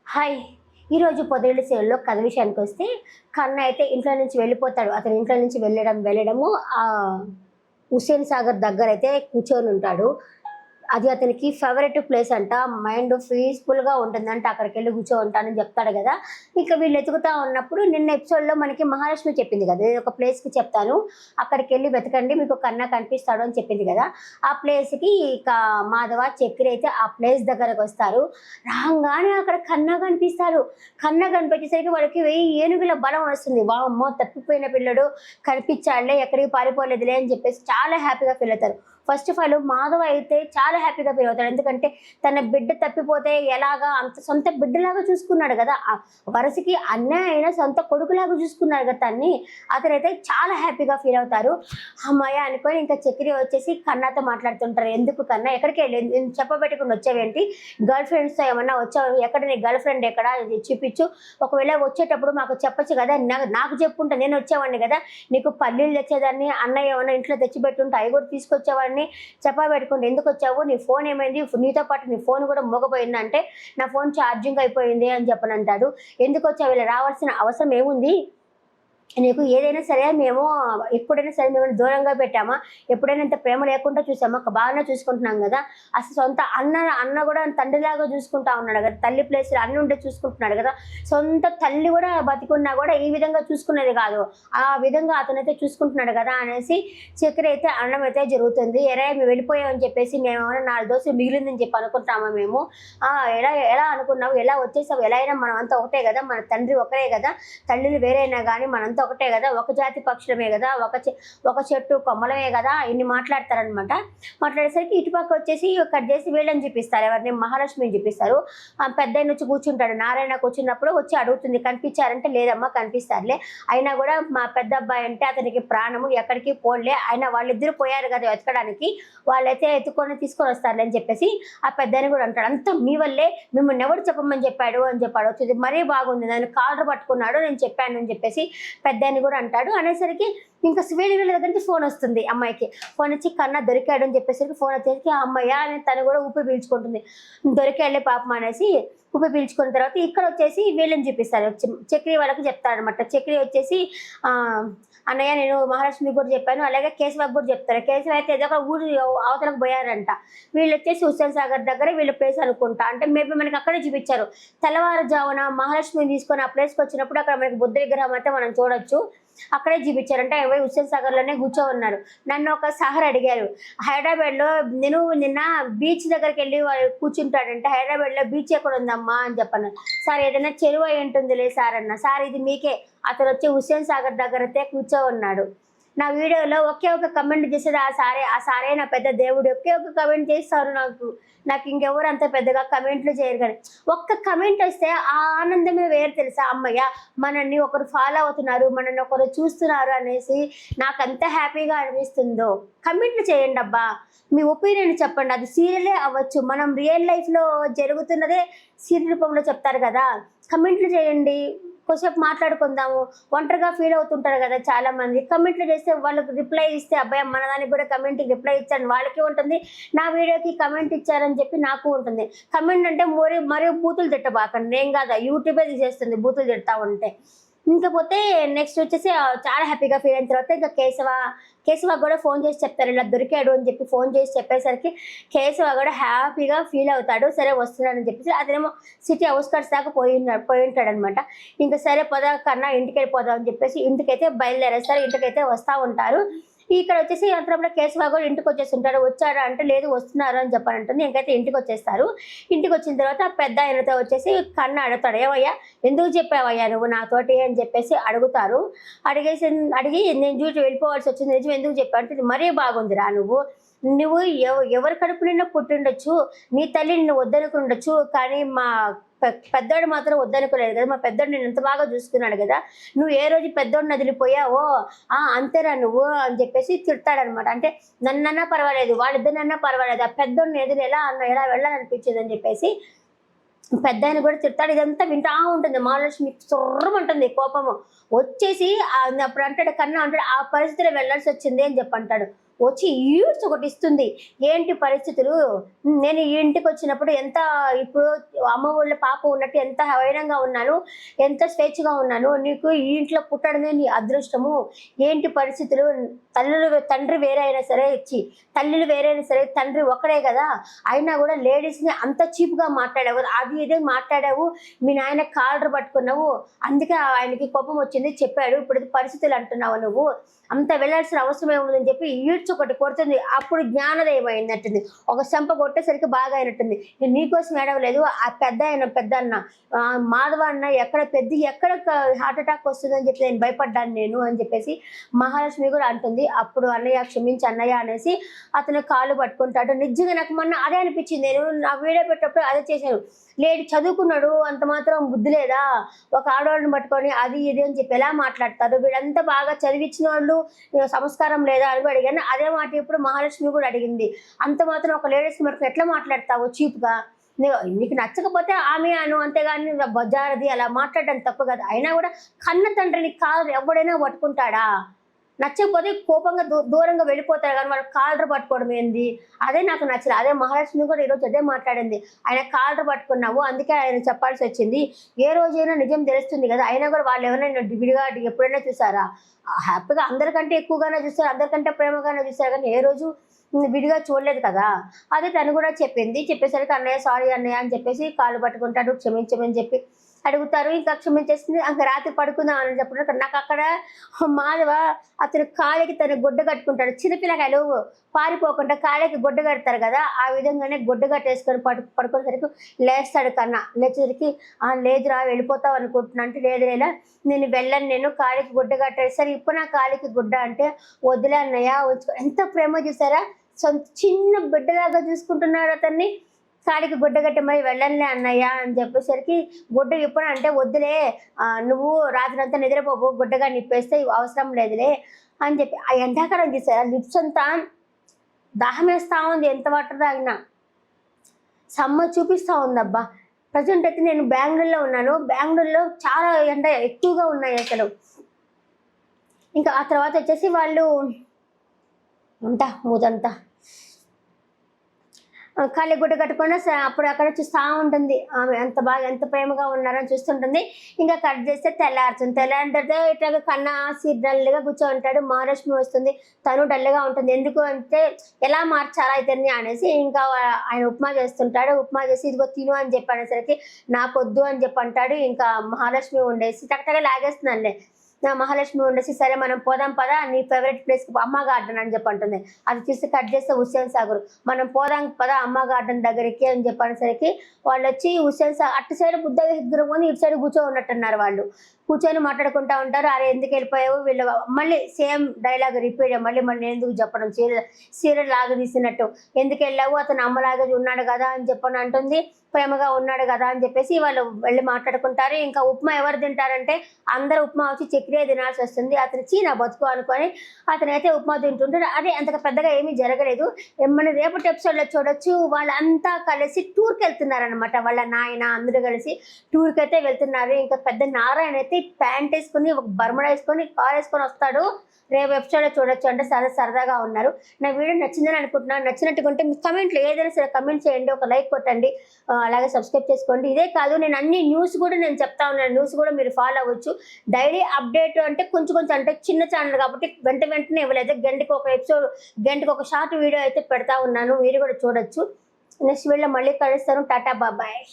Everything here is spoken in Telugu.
హాయ్! ఈరోజు పొదరిల్లు సీరియల్‌లో కథ విషయానికొస్తే కన్న అయితే ఇంట్లో నుంచి వెళ్ళిపోతాడు. అతను ఇంట్లో నుంచి వెళ్ళడము హుస్సేన్ సాగర్ దగ్గరైతే కూర్చొనుంటాడు. అది అతనికి ఫేవరెట్ ప్లేస్ అంట. మైండ్ పీస్‌ఫుల్‌గా ఉంటుందంట. అక్కడికెళ్ళి కూర్చోంటానని చెప్తాడు గదా! ఇక వీళ్ళు ఎతుకుతా ఉన్నప్పుడు నిన్న ఎపిసోడ్‌లో మనకి మహాలక్ష్మి చెప్పింది గదా! నేనొక ప్లేస్‌కి చెప్తాను. అక్కడికెళ్ళి వెతకండి మీకు కన్న కనిపిస్తాడు అని చెప్పింది గదా! ఆ ప్లేస్‌కి ఇక మాధవ, చక్రి అయితే ఆ ప్లేస్ దగ్గరకొస్తారు. రాంగానే అక్కడ కన్న కనిపిస్తాడు. కన్న కనిపించేసరికి వాడికి 1000 ఏనుగుల బలం వస్తుంది. వామ్మో! తప్పిపోయిన పిల్లోడు కనిపించాడులే ఎక్కడికి పారిపోలేదులే అని చెప్పేసి చాలా హ్యాపీగా ఫీల్ అవుతారు. ఫస్ట్ ఆఫ్ ఆల్ మాధవ అయితే చాలా హ్యాపీగా ఫీల్ అవుతాడు. ఎందుకంటే తన బిడ్డ తప్పిపోతే ఎలాగా అంత సొంత బిడ్డలాగా చూసుకున్నాడు కదా! వరసకి అన్నయ్య అయినా సొంత కొడుకులాగా చూసుకున్నాడు కదా తన్ని. అతనైతే చాలా హ్యాపీగా ఫీల్ అవుతారు. హమ్మయ్య అనుకోని ఇంకా చక్రి వచ్చేసి కన్నాతో మాట్లాడుతుంటారు. ఎందుకు కన్నా ఎక్కడికెళ్ళి చెప్పబెట్టకుండా వచ్చావేంటి? గర్ల్ ఫ్రెండ్స్‌తో ఏమన్నా వచ్చావా? ఎక్కడ నీ గర్ల్ ఫ్రెండ్ ఎక్కడ? ఇది చూపించు. ఒకవేళ వచ్చేటప్పుడు మాకు చెప్పొచ్చు కదా! నాకు చెప్పుంటే నేను వచ్చేవాడిని కదా! నీకు పల్లీలు తెచ్చేదాన్ని. అన్నయ్య ఏమన్నా ఇంట్లో తెచ్చిపెట్టుంటే అవి కూడా తీసుకొచ్చేవాడిని. చెప్పబెట్టుకుంటే ఎందుకొచ్చావు? నీ ఫోన్ ఏమైంది? నీతో పాటు నీ ఫోన్ కూడా మోగపోయిందంటే, నా ఫోన్ ఛార్జింగ్ అయిపోయింది అని చెప్పనంటాడు. ఎందుకొచ్చావు? ఇలా రావాల్సిన అవసరం ఏముంది? నీకు ఏదైనా సరే మేము ఎప్పుడైనా సరే మిమ్మల్ని దూరంగా పెట్టామా? ఎప్పుడైనా ఇంత ప్రేమ లేకుండా చూసామా? బాగానే చూసుకుంటున్నాం గదా! అసలు సొంత అన్న గూడా తండ్రిలాగా చూసుకుంటా ఉన్నాడు గదా! తల్లి ప్లేస్‌లో అన్న ఉంటే చూసుకుంటున్నాడు గదా! సొంత తల్లి గూడా బతికున్నా గూడా ఈ విధంగా చూసుకునేది గాదు. ఆ విధంగా అతనైతే చూసుకుంటున్నాడు గదా! అనేసి చక్రి అయితే అనడం అయితే జరుగుతుంది. "ఏరే! మేము వెళ్ళిపోయామని చెప్పేసి మేమేమన్నా 4 దోసెలు మిగిలిందని చెప్పి అనుకుంటామా మేము? ఎలా ఎలా అనుకున్నావు? ఎలా వచ్చేసావు? ఎలా అయినా మనమంతా ఒకటే గదా! మన తండ్రి ఒకరే గదా! తల్లులు వేరైనా గానీ మనంతా ఒకటే గదా! ఒక జాతి పక్షులమే గదా! ఒక చెట్టు కొమ్మలమే గదా! ఇన్ని మాట్లాడతారనమాట. మాట్లాడేసరికి ఇటుపక్క వచ్చేసి కట్ చేసి వీళ్ళని చూపిస్తారు. ఎవరిని? మహాలక్ష్మిని చూపిస్తారు. పెద్దాయన వచ్చి కూర్చుంటాడు. నారాయణ కూర్చున్నప్పుడు వచ్చి అడుగుతుంది. కనిపించారంటే లేదమ్మా కనిపిస్తారులే. అయినా గూడా మా పెద్ద అబ్బాయి అంటే అతనికి ప్రాణము ఎక్కడికి పోడులే. అయినా వాళ్ళిద్దరూ పోయారు గదా వెతకడానికి. వాళ్ళైతే తీసుకొని వస్తారులే అని చెప్పేసి ఆ పెద్దాయన గూడా అంటాడు. అంతా మీ వల్లే మిమ్మల్ని ఎవడు చెప్పమని చెప్పాడు అని చెప్పాడు. ఇది మరీ బాగుంది. నన్ను కాలర్ పట్టుకున్నాడు నేను చెప్పాను అని చెప్పేసి పెద్దాయన కూడా అంటాడు. అనేసరికి ఇంకా వీళ్ళ దగ్గర నుంచి ఫోన్ వస్తుంది అమ్మాయికి. ఫోన్ వచ్చి కన్నా దొరికాడు అని చెప్పేసరికి ఫోన్ వచ్చేసరికి ఆ అమ్మాయి అని తను కూడా ఊపిరి పీల్చుకుంటుంది. దొరికాడులే పాపం అనేసి ఊపిరి పీల్చుకున్న తర్వాత ఇక్కడ వచ్చేసి వీళ్ళని చూపిస్తారు. చక్రి వాళ్ళకి చెప్తారనమాట. చక్రి వచ్చేసి అన్నయ్య నేను మహాలక్ష్మికి కూడా చెప్పాను. అలాగే కేశవకి కూడా చెప్తారు. కేశవ అయితే ఏదో ఒక ఊరు అవతలకు పోయారంట. వీళ్ళు వచ్చేసి హుస్సేన్ సాగర్ దగ్గర వీళ్ళ ప్లేస్ అనుకుంటా. అంటే మేబీ మనకి అక్కడే చూపించారు. తెల్లవారుజామున మహాలక్ష్మిని తీసుకొని ఆ ప్లేస్‌కి వచ్చినప్పుడు అక్కడ మనకి బుద్ధ విగ్రహం అయితే మనం చూడొచ్చు. అక్కడే చూపించారు. అంటే హుస్సేన్ సాగర్‌లోనే కూర్చోనున్నారు. నన్ను ఒక సార్ అడిగారు. హైదరాబాద్‌లో నేను నిన్న బీచ్ దగ్గరికెళ్ళి కూర్చుంటాడంటే హైదరాబాద్‌లో బీచ్ ఎక్కడుందమ్మా అని చెప్పన్నారు. సార్ ఏదైనా చెరువు అయి ఉంటుందిలే సార్ అన్నా. సార్ ఇది మీకే. అతనొచ్చి హుస్సేన్ సాగర్ దగ్గరైతే కూర్చోనున్నాడు. నా వీడియోలో ఒకే ఒక కమెంట్ చేసేది ఆ సారే నా పెద్ద దేవుడు. ఒకే ఒక కమెంట్ చేస్తారు నాకు. నాకు ఇంకెవరు అంత పెద్దగా కమెంట్లు చేయరు గానీ. ఒక్క కమెంట్ వస్తే ఆ ఆనందమే వేరు తెలుసా? హమ్మయ్య! మనల్ని ఒకరు ఫాలో అవుతున్నారు, మనల్ని ఒకరు చూస్తున్నారు అనేసి నాకెంత హ్యాపీగా అనిపిస్తుందో. కమెంట్లు చేయండబ్బా! మీ ఒపీనియన్ చెప్పండి. అది సీరియలే అవ్వచ్చు. మనం రియల్ లైఫ్‌లో జరుగుతున్నదే సీరియల్ రూపంలో చెప్తారు గదా! కమెంట్లు చేయండి. కొద్దిసేపు మాట్లాడుకుందాము. ఒంటరిగా ఫీల్ అవుతుంటారు కదా చాలామంది. కమెంట్లు చేస్తే వాళ్ళకి రిప్లై ఇస్తే అబ్బాయి మన దానికి కూడా కమెంట్‌కి రిప్లై ఇచ్చాను వాళ్ళకి ఉంటుంది. నా వీడియోకి కమెంట్ ఇచ్చారని చెప్పి నాకు ఉంటుంది. కమెంట్ అంటే మరీ బూతులు తిట్టబాకండి. నేను కాదా యూట్యూబే తీసేస్తుంది బూతులు తిడతా ఉంటే. ఇంకపోతే నెక్స్ట్ వచ్చేసి చాలా హ్యాపీగా ఫీల్ అయిన తర్వాత ఇంకా కేశవ కూడా ఫోన్ చేసి చెప్తారు. ఇలా దొరికాడు అని చెప్పి ఫోన్ చేసి చెప్పేసరికి కేశవ కూడా హ్యాపీగా ఫీల్ అవుతాడు. సరే వస్తున్నాడని చెప్పేసి అతనేమో సిటీ ఔట్‌స్కట్స్ దాకా పోయి ఉంటాడనమాట. ఇంకా సరే పద కన్నా ఇంటికెళ్ళిపోదాం అని చెప్పేసి ఇంటికైతే బయలుదేరేస్తారు. ఇంటికైతే వస్తా ఉంటారు. ఇక్కడ వచ్చేసి అంతలోపల కేశవ కూడా ఇంటికొచ్చేసుంటాడు. వచ్చాడా అంటే లేదు వస్తున్నారు అని చెప్పనంటుంది. ఇంకైతే ఇంటికొచ్చేస్తారు. ఇంటికొచ్చిన తర్వాత పెద్దాయనతో వచ్చేసి కన్న అడుగుతాడు. ఏమయ్యా ఎందుకు చెప్పావయ్యా నువ్వు నాతోటి అని చెప్పేసి అడుగుతారు. అడిగి నేను డ్యూటీ వెళ్ళిపోవాల్సి వచ్చింది. నిజం ఎందుకు చెప్పావు అంటే మరీ బాగుందిరా నువ్వు ఎవరి కడుపు నిండా పుట్టిండొచ్చు. నీ తల్లి నిన్ను వద్దనుకుండొచ్చు. కానీ మా పెద్దోడు మాత్రం వద్దనుకోలేదు కదా! మా పెద్దోడు నిన్ను ఎంత బాగా చూసుకున్నాడు కదా! నువ్వు ఏ రోజు పెద్దోడిని వదిలిపోయావో అంతేరా నువ్వు అని చెప్పేసి తిడతాడనమాట. అంటే నన్నన్నా పర్వాలేదు, వాళ్ళిద్దరినన్నా పర్వాలేదు. ఆ పెద్దోడిని ఎదురు ఎలా వెళ్ళాలనిపించేది అని చెప్పేసి పెద్దాయన కూడా తిడతాడు. ఇదంతా వింటా ఉంటుంది. మహాలక్ష్మి సొర్రమంటుంది కోపము. వచ్చేసి అప్పుడు అంటాడు కన్నా అంటాడు ఆ పరిస్థితిలో వెళ్ళాల్సి వచ్చింది అని చెప్పి అంటాడు. వచ్చి ఈడ్చి ఒకటి ఇస్తుంది. ఏంటి పరిస్థితులు, నేను ఈ ఇంటికి వచ్చినప్పుడు ఎంత, ఇప్పుడు అమ్మ ఊళ్ళో పాప ఉన్నట్టు ఎంత హైనంగా ఉన్నాను, ఎంత స్వేచ్ఛగా ఉన్నాను, నీకు ఈ ఇంట్లో పుట్టడమే నీ అదృష్టము, ఏంటి పరిస్థితులు, తండ్రి వేరే అయినా సరే తల్లులు వేరే అయినా సరే తండ్రి ఒకడే కదా, అయినా కూడా లేడీస్ని అంత చీప్గా మాట్లాడావు, అది ఇదే మాట్లాడావు, మీ నాయన కాలర్ పట్టుకున్నావు, అందుకే ఆయనకి కోపం వచ్చింది చెప్పాడు, ఇప్పుడు పరిస్థితులు అంటున్నావు నువ్వు, అంత వెళ్ళాల్సిన అవసరం ఏముందని చెప్పి ఈడ్చి ఒకటి కొడుతుంది. అప్పుడు జ్ఞానోదయం అయినట్టుంది, ఒక చెంప కొట్టేసరికి బాగా అయినట్టుంది. నేను నీకోసం ఏడవలేదు, ఆ పెద్ద అన్న మాధవ అన్న ఎక్కడ హార్ట్ అటాక్ వస్తుందని చెప్పి నేను భయపడ్డాను నేను అని చెప్పేసి మహాలక్ష్మి కూడా అంటుంది. అప్పుడు అన్నయ్య క్షమించి అన్నయ్య అనేసి అతను కాళ్ళు పట్టుకుంటాడు. నిజంగా నాకు మొన్న అదే అనిపించింది, నేను నా వీడియో పెట్టినప్పుడు అదే చేశాను. లేడు చదువుకున్నాడు, అంత మాత్రం బుద్ధి లేదా, ఒక ఆడవాళ్ళని పట్టుకొని అది ఇది అని చెప్పి ఎలా మాట్లాడతారు, వీళ్ళంతా బాగా చదివించిన వాళ్ళు సంస్కారం లేదా అని అడిగాను. అదే మాట ఇప్పుడు మహాలక్ష్మి కూడా అడిగింది. అంత మాత్రం ఒక లేడీస్ పట్టుకుని ఎట్లా మాట్లాడతావు చీప్గా, నీకు నచ్చకపోతే ఆమె అను, అంతేగాని బజారది అలా మాట్లాడడం తప్పు కదా. అయినా కూడా కన్న తండ్రిని కాలర్ ఎవడైనా పట్టుకుంటాడా, నచ్చకపోతే కోపంగా దూరంగా వెళ్ళిపోతారు, కానీ వాళ్ళ కాలర్ పట్టుకోవడం ఏంది, అదే నాకు నచ్చలేదు. అదే మహాలక్ష్మి కూడా ఈరోజు అదే మాట్లాడింది, ఆయన కాలర్ పట్టుకున్నావు అందుకే ఆయన చెప్పాల్సి వచ్చింది, ఏ రోజైనా నిజం తెలుస్తుంది కదా, అయినా కూడా వాళ్ళు ఎవరైనా విడిగా ఎప్పుడైనా చూసారా, హ్యాపీగా అందరికంటే ఎక్కువగానే చూస్తారు, అందరికంటే ప్రేమగానే చూస్తారు, కానీ ఏ రోజు విడిగా చూడలేదు కదా. అదే తను కూడా చెప్పింది. చెప్పేసరికి అన్నయ్య సారీ అన్నయ్య అని చెప్పేసి కాళ్ళు పట్టుకుంటాడు, క్షమించమని చెప్పి అడుగుతారు. ఇంకా క్షమించేస్తుంది. ఇంకా రాత్రి పడుకుందాం అని చెప్పినప్పుడు నాకు అక్కడ మాధవ అతను కాళ్ళకి తన గుడ్డ కట్టుకుంటాడు. చిన్నపిల్లకాయలు పారిపోకుండా కాళ్ళకి గుడ్డ కడతారు కదా, ఆ విధంగానే గుడ్డ కట్టేసుకొని పడుకునేసరికి లేస్తాడు. కన్నా లేచేసరికి లేదురా వెళ్ళిపోతావు అనుకుంటున్నా అంటే, లేదు లేదా నేను వెళ్ళను, నేను కాళ్ళకి గుడ్డ కట్టాడు. సరే ఇప్పుడు నా కాళ్ళకి గుడ్డ అంటే, వదిలే అన్నయ్య ఎంత ప్రేమ చూసారా, చిన్న బిడ్డలాగా చూసుకుంటున్నాడు అతన్ని. కాడికి గుడ్డ కట్టి మరి వెళ్ళనులే అన్నయ్య అని చెప్పేసరికి, గుడ్డ ఇప్పుడు అంటే వద్దులే, నువ్వు రాత్రి అంతా నిద్రపోవు, గుడ్డగా నిప్పేస్తే అవసరం లేదులే అని చెప్పి. ఆ ఎండాకాలం చూసారా లిప్స్ అంతా దాహం వేస్తూ ఉంది, ఎంత వాటర్ తాగినా సమ్మర్ చూపిస్తూ ఉందబ్బా. ప్రజెంట్ అయితే నేను బెంగళూరులో ఉన్నాను, బెంగళూరులో చాలా ఎండ ఎక్కువగా ఉన్నాయి అసలు. ఇంకా ఆ తర్వాత వచ్చేసి వాళ్ళు మూదంతా కాళ్ళ గుడ్డ కట్టుకున్నా అప్పుడు అక్కడ చూస్తూ ఉంటుంది ఆమె ఎంత ప్రేమగా ఉన్నారని చూస్తుంటుంది. ఇంకా కట్ చేస్తే తెల్లారుతుంది. తెల్లారిన తర్వాత ఇట్లా కన్నా డల్గా కూర్చో ఉంటాడు. మహాలక్ష్మి వస్తుంది, తను డల్గా ఉంటుంది. ఎందుకు అంటే ఎలా మార్చాలా ఇతన్ని అనేసి ఇంకా ఆయన ఉప్మా చేస్తుంటాడు. ఉప్మా చేసి ఇదిగో తిను అని చెప్పి అనేసరికి నాకొద్దు అని చెప్పి అంటాడు. ఇంకా మహాలక్ష్మి ఉండేసి టక్టగా లాగేస్తుందండి. నా మహాలక్ష్మి ఉండేసి సరే మనం పోదాం పదా, నీ ఫేవరెట్ ప్లేస్కి అమ్మ గార్డెన్ అని చెప్పి అంటుంది. అది చూసి కట్ చేస్తే హుస్సేన్ సాగర్, మనం పోదాం పదా అమ్మ గార్డెన్ దగ్గరికి అని చెప్పనేసరికి వాళ్ళు వచ్చి హుస్సేన్ సాగర్ అటు సైడ్ బుద్ధ విగ్రహం కొని ఇటు సైడ్ కూర్చో ఉన్నట్టున్నారు. వాళ్ళు కూర్చొని మాట్లాడుకుంటూ ఉంటారు. అరే ఎందుకు వెళ్ళిపోయావు, వీళ్ళు మళ్ళీ సేమ్ డైలాగ్ రిపీట్, మళ్ళీ ఎందుకు చెప్పడం, సీరియల్ లాగా తీసినట్టు, ఎందుకు వెళ్ళావు, అతను అమ్మలాగా ఉన్నాడు కదా అని చెప్పని అంటుంది. ప్రేమగా ఉన్నాడు కదా అని చెప్పేసి వాళ్ళు వెళ్ళి మాట్లాడుకుంటారు. ఇంకా ఉప్మా ఎవరు తింటారంటే అందరూ ఉప్మా వచ్చి చక్కెరే తినాల్సి వస్తుంది. అతను చీనా బతుకు అనుకొని అతనైతే ఉప్మా తింటుంటాడు. అదే అంతగా పెద్దగా ఏమీ జరగలేదు. మన రేపటి ఎపిసోడ్లో చూడొచ్చు, వాళ్ళంతా కలిసి టూర్కి వెళ్తున్నారనమాట. వాళ్ళ నాయన అందరూ కలిసి టూర్కి అయితే వెళ్తున్నారు. ఇంకా పెద్ద నారాయణ అయితే ప్యాంట్ వేసుకుని ఒక బర్మడా వేసుకొని కార్ వేసుకొని వస్తాడు. రేపు ఎపిసోడ్లో చూడొచ్చు. అంటే సరదాగా ఉన్నారు. నా వీడియో నచ్చిందని అనుకుంటున్నాను. నచ్చినట్టుకుంటే మీ కమెంట్లో ఏదైనా సరే కమెంట్ చేయండి, ఒక లైక్ కొట్టండి, అలాగే సబ్స్క్రైబ్ చేసుకోండి. ఇదే కాదు నేను అన్ని న్యూస్ కూడా నేను చెప్తా ఉన్నాను, న్యూస్ కూడా మీరు ఫాలో అవ్వచ్చు. డైలీ అప్డేట్ అంటే కొంచెం అంటే చిన్న ఛానల్ కాబట్టి వెంటనే ఇవ్వలేదు. గంటకి ఒక ఎపిసోడ్, గంటకి ఒక షార్ట్ వీడియో అయితే పెడతా ఉన్నాను, మీరు కూడా చూడొచ్చు. నెక్స్ట్ వీడియోలో మళ్ళీ కలుస్తాను. టాటా బాబాయ్.